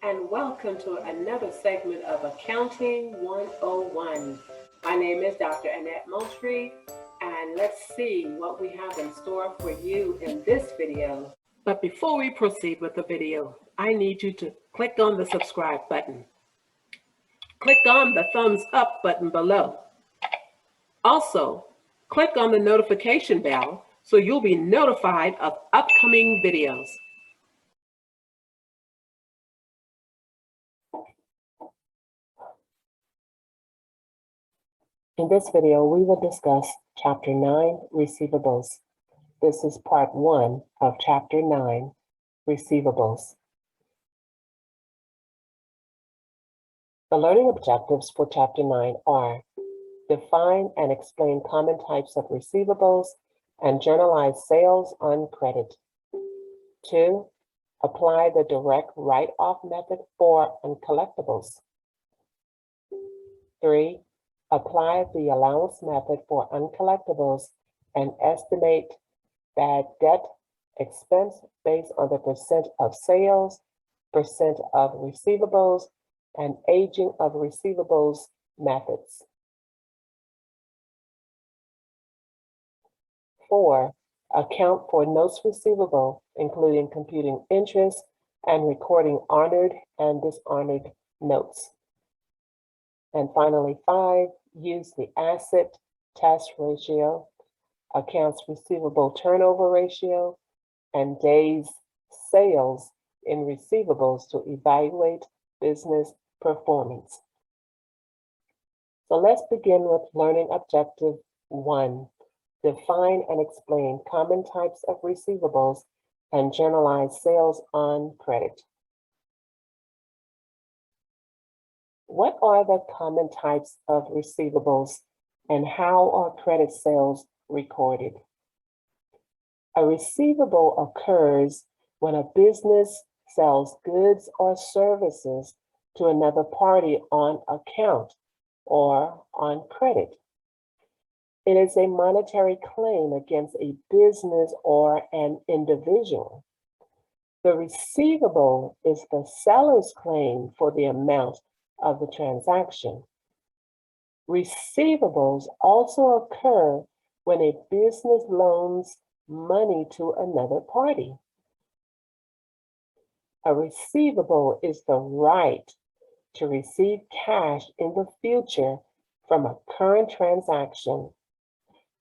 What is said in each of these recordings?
and welcome to another segment of Accounting 101. My name is Dr. Annette Moultrie, and let's see what we have in store for you in this video. But before we proceed with the video, I need you to click on the subscribe button. Click on the thumbs up button below. Also, click on the notification bell so you'll be notified of upcoming videos. In this video, we will discuss Chapter 9, Receivables. This is Part 1 of Chapter 9, Receivables. The learning objectives for Chapter 9 are: define and explain common types of receivables and journalize sales on credit. 2, apply the direct write-off method for uncollectibles. 3, apply the allowance method for uncollectibles and estimate bad debt expense based on the percent of sales, percent of receivables, and aging of receivables methods. 4, account for notes receivable, including computing interest and recording honored and dishonored notes. And finally, 5, use the asset test ratio, accounts receivable turnover ratio, and days sales in receivables to evaluate business performance. So let's begin with learning objective 1. Define and explain common types of receivables and journalize sales on credit. What are the common types of receivables and how are credit sales recorded? A receivable occurs when a business sells goods or services to another party on account or on credit. It is a monetary claim against a business or an individual. The receivable is the seller's claim for the amount of the transaction. Receivables also occur when a business loans money to another party. A receivable is the right to receive cash in the future from a current transaction.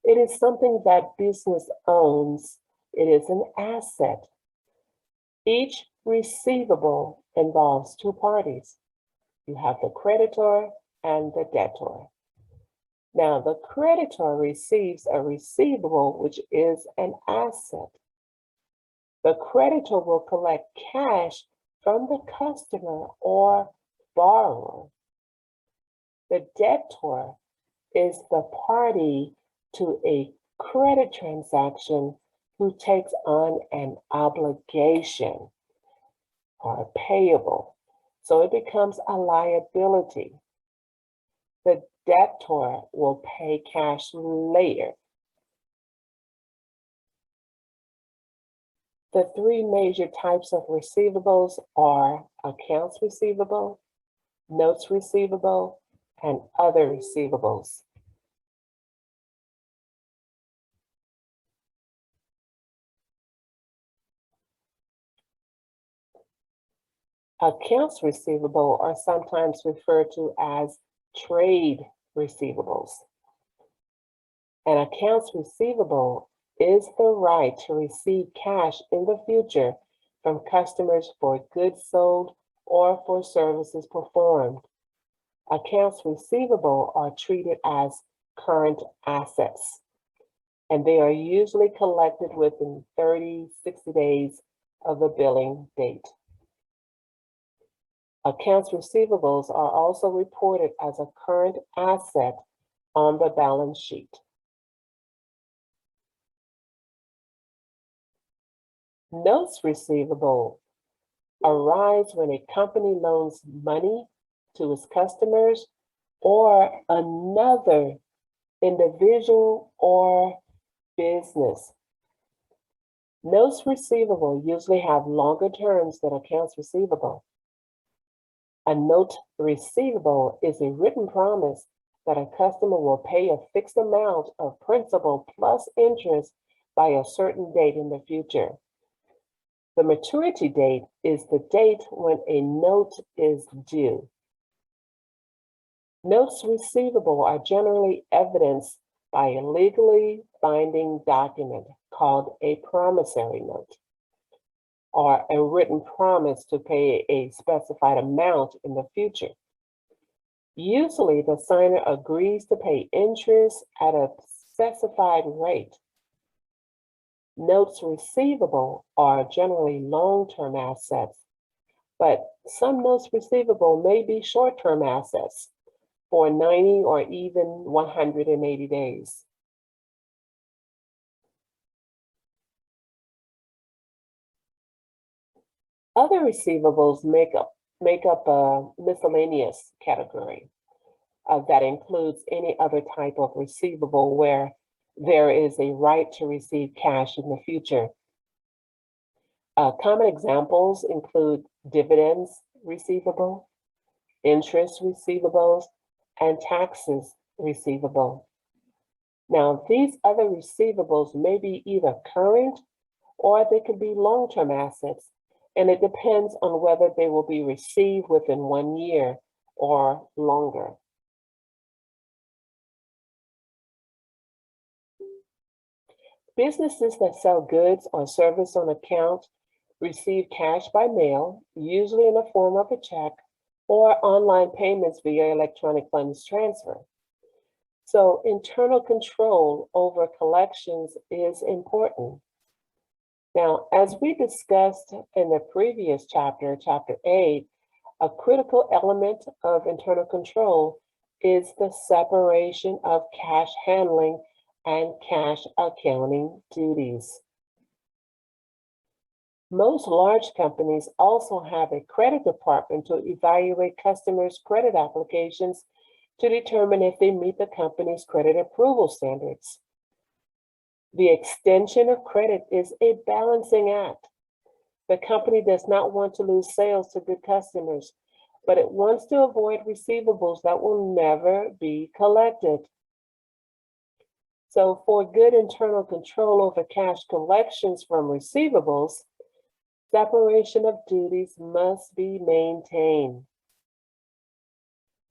It is something that business owns. It is an asset. Each receivable involves two parties. You have the creditor and the debtor. Now, the creditor receives a receivable, which is an asset. The creditor will collect cash from the customer or borrower. The debtor is the party to a credit transaction who takes on an obligation or a payable. So it becomes a liability. The debtor will pay cash later. The three major types of receivables are accounts receivable, notes receivable, and other receivables. Accounts receivable are sometimes referred to as trade receivables. An accounts receivable is the right to receive cash in the future from customers for goods sold or for services performed. Accounts receivable are treated as current assets, and they are usually collected within 30, 60 days of the billing date. Accounts receivables are also reported as a current asset on the balance sheet. Notes receivable arise when a company loans money to its customers or another individual or business. Notes receivable usually have longer terms than accounts receivable. A note receivable is a written promise that a customer will pay a fixed amount of principal plus interest by a certain date in the future. The maturity date is the date when a note is due. Notes receivable are generally evidenced by a legally binding document called a promissory note, or a written promise to pay a specified amount in the future. Usually, the signer agrees to pay interest at a specified rate. Notes receivable are generally long-term assets, but some notes receivable may be short-term assets for 90 or even 180 days. Other receivables make up a miscellaneous category that includes any other type of receivable where there is a right to receive cash in the future. Common examples include dividends receivable, interest receivables, and taxes receivable. Now, these other receivables may be either current or they could be long-term assets, and it depends on whether they will be received within 1 year or longer. Businesses that sell goods or service on account receive cash by mail, usually in the form of a check, or online payments via electronic funds transfer. So internal control over collections is important. Now, as we discussed in the previous chapter, chapter 8, a critical element of internal control is the separation of cash handling and cash accounting duties. Most large companies also have a credit department to evaluate customers' credit applications to determine if they meet the company's credit approval standards. The extension of credit is a balancing act. The company does not want to lose sales to good customers, but it wants to avoid receivables that will never be collected. So for good internal control over cash collections from receivables, separation of duties must be maintained.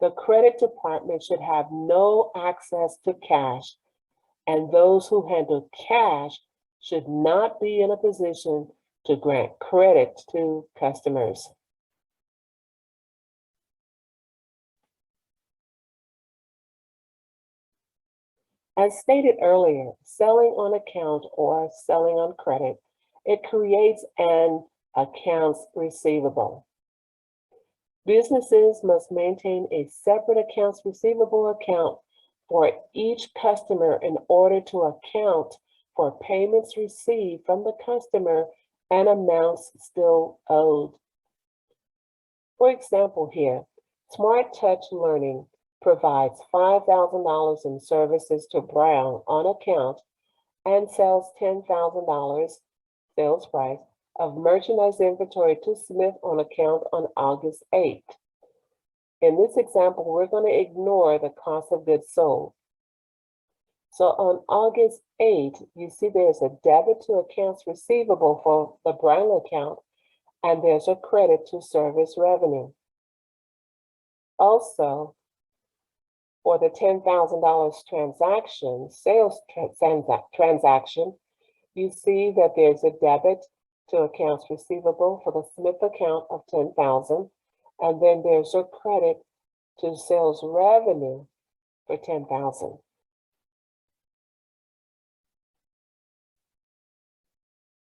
The credit department should have no access to cash, and those who handle cash should not be in a position to grant credit to customers. As stated earlier, selling on account or selling on credit, it creates an accounts receivable. Businesses must maintain a separate accounts receivable account for each customer in order to account for payments received from the customer and amounts still owed. For example here, Smart Touch Learning provides $5,000 in services to Brown on account and sells $10,000 sales price of merchandise inventory to Smith on account on August 8th. In this example, we're going to ignore the cost of goods sold. So on August 8th, you see there's a debit to accounts receivable for the Brown account, and there's a credit to service revenue. Also, for the $10,000 transaction, sales transaction, you see that there's a debit to accounts receivable for the Smith account of $10,000, and then there's a credit to sales revenue for $10,000.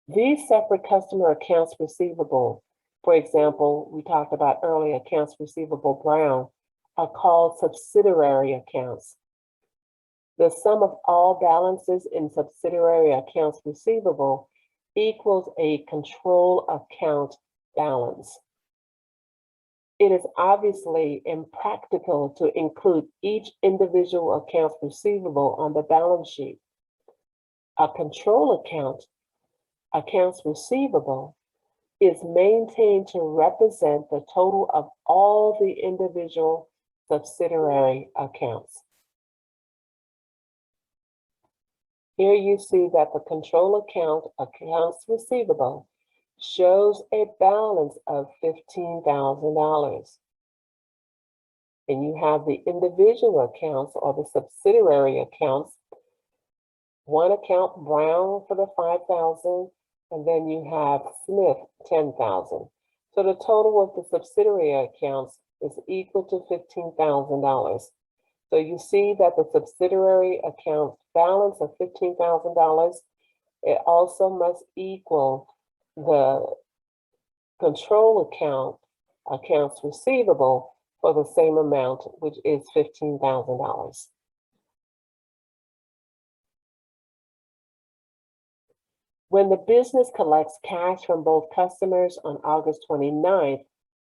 These separate customer accounts receivable, for example, we talked about earlier accounts receivable Brown, are called subsidiary accounts. The sum of all balances in subsidiary accounts receivable equals a control account balance. It is obviously impractical to include each individual accounts receivable on the balance sheet. A control account, accounts receivable, is maintained to represent the total of all the individual subsidiary accounts. Here you see that the control account, accounts receivable, shows a balance of $15,000. And you have the individual accounts or the subsidiary accounts. One account, Brown, for the $5,000, and then you have Smith, $10,000. So the total of the subsidiary accounts is equal to $15,000. So you see that the subsidiary account balance of $15,000, it also must equal the control account, accounts receivable, for the same amount, which is $15,000. When the business collects cash from both customers on August 29th,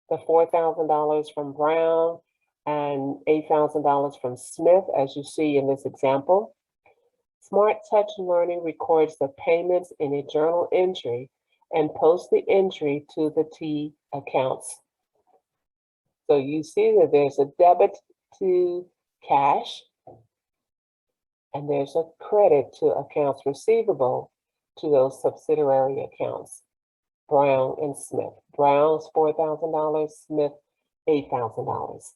the $4,000 from Brown and $8,000 from Smith, as you see in this example, Smart Touch Learning records the payments in a journal entry and posts the entry to the T accounts. So you see that there's a debit to cash, and there's a credit to accounts receivable to those subsidiary accounts, Brown and Smith. Brown's $4,000, Smith $8,000.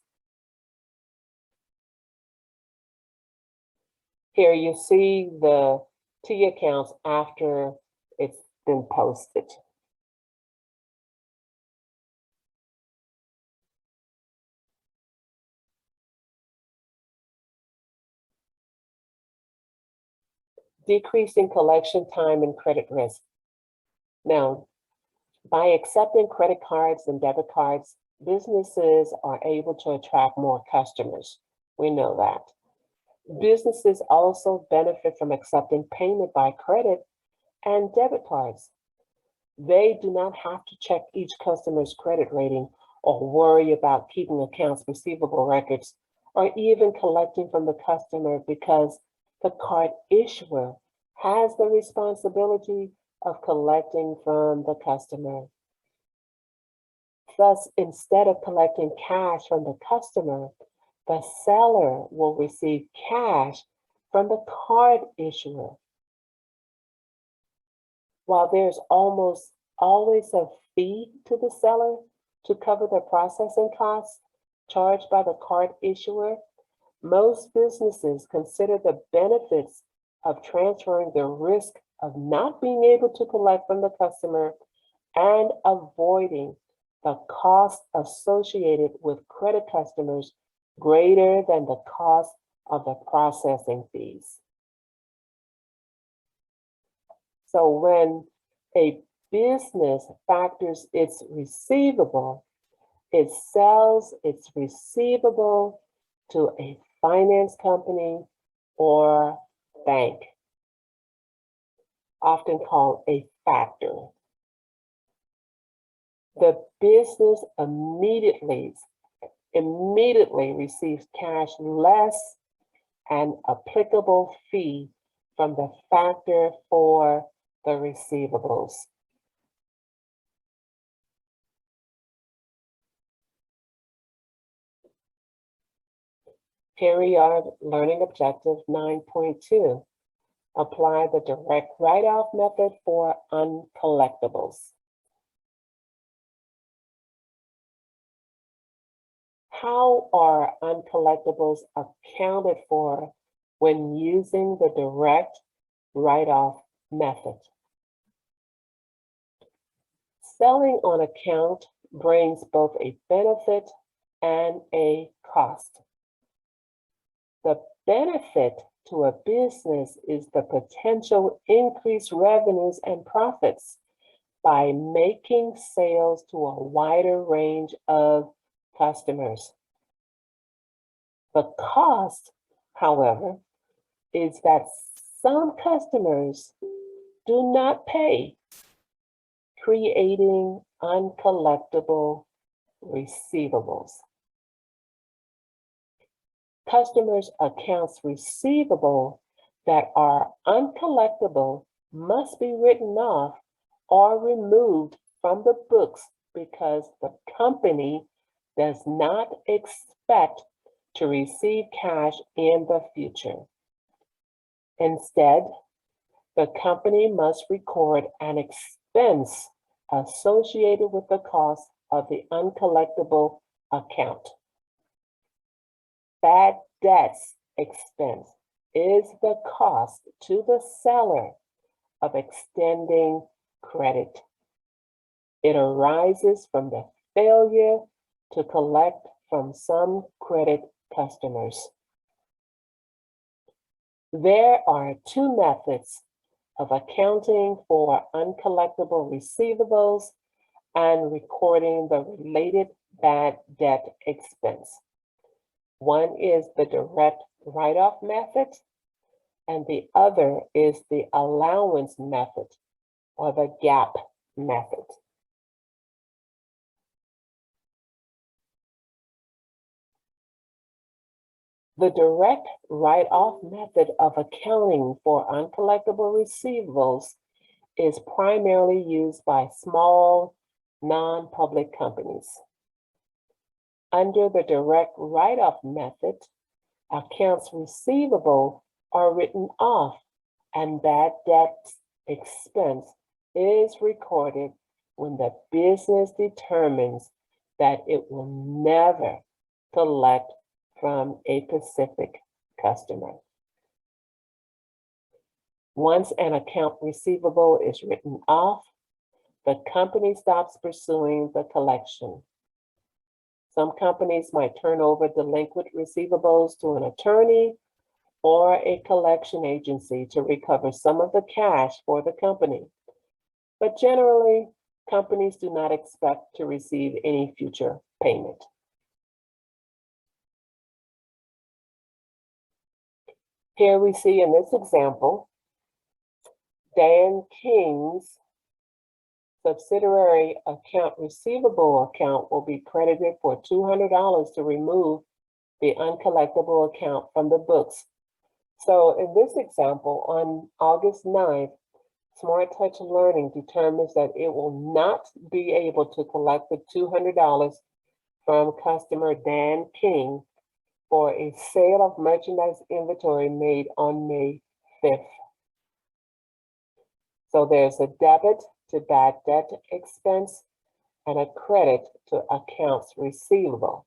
Here you see the T accounts after it's been posted. Decreasing collection time and credit risk. Now, by accepting credit cards and debit cards, businesses are able to attract more customers. We know that. Businesses also benefit from accepting payment by credit and debit cards. They do not have to check each customer's credit rating or worry about keeping accounts receivable records or even collecting from the customer, because the card issuer has the responsibility of collecting from the customer. Thus, instead of collecting cash from the customer, the seller will receive cash from the card issuer. While there's almost always a fee to the seller to cover the processing costs charged by the card issuer, most businesses consider the benefits of transferring the risk of not being able to collect from the customer and avoiding the cost associated with credit customers greater than the cost of the processing fees. So when a business factors its receivable, it sells its receivable to a finance company or bank, often called a factor. The business immediately receives cash less an applicable fee from the factor for the receivables. Here we are, learning objective 9.2. Apply the direct write-off method for uncollectibles. How are uncollectibles accounted for when using the direct write-off method? Selling on account brings both a benefit and a cost. The benefit to a business is the potential increased revenues and profits by making sales to a wider range of customers. The cost, however, is that some customers do not pay, creating uncollectible receivables. Customers' accounts receivable that are uncollectible must be written off or removed from the books because the company does not expect to receive cash in the future. Instead, the company must record an expense associated with the cost of the uncollectible account. Bad debts expense is the cost to the seller of extending credit. It arises from the failure to collect from some credit customers. There are two methods of accounting for uncollectible receivables and recording the related bad debt expense. One is the direct write-off method, and the other is the allowance method, or the GAP method. The direct write-off method of accounting for uncollectible receivables is primarily used by small, non-public companies. Under the direct write-off method, accounts receivable are written off and bad debt expense is recorded when the business determines that it will never collect from a specific customer. Once an account receivable is written off, the company stops pursuing the collection. Some companies might turn over delinquent receivables to an attorney or a collection agency to recover some of the cash for the company. But generally, companies do not expect to receive any future payment. Here we see in this example, Dan King's subsidiary account receivable account will be credited for $200 to remove the uncollectible account from the books. So in this example, on August 9th, Smart Touch Learning determines that it will not be able to collect the $200 from customer Dan King for a sale of merchandise inventory made on May 5th. So there's a debit to bad debt expense and a credit to accounts receivable.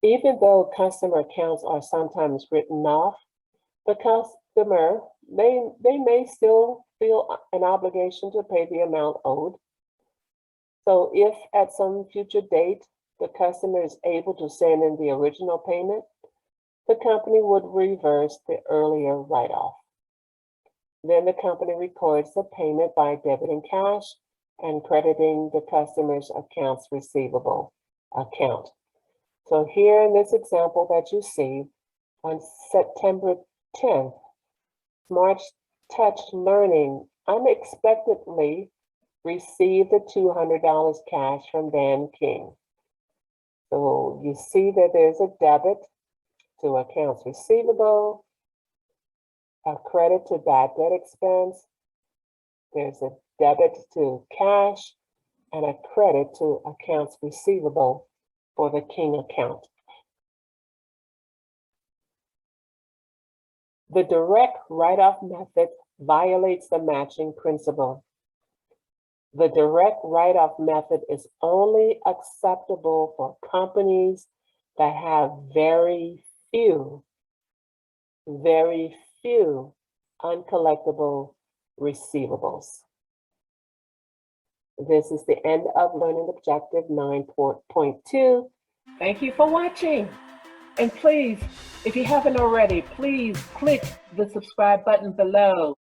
Even though customer accounts are sometimes written off, the customer, they may still feel an obligation to pay the amount owed. So if at some future date, the customer is able to send in the original payment, the company would reverse the earlier write-off. Then the company records the payment by debiting cash and crediting the customer's accounts receivable account. So here in this example that you see, on September 10th, Smart Touch Learning unexpectedly received the $200 cash from Dan King. So you see that there's a debit to accounts receivable, a credit to bad debt expense, there's a debit to cash, and a credit to accounts receivable for the King account. The direct write-off method violates the matching principle. The direct write-off method is only acceptable for companies that have very few uncollectible receivables. This is the end of Learning Objective 9.2. Thank you for watching. And please, if you haven't already, please click the subscribe button below.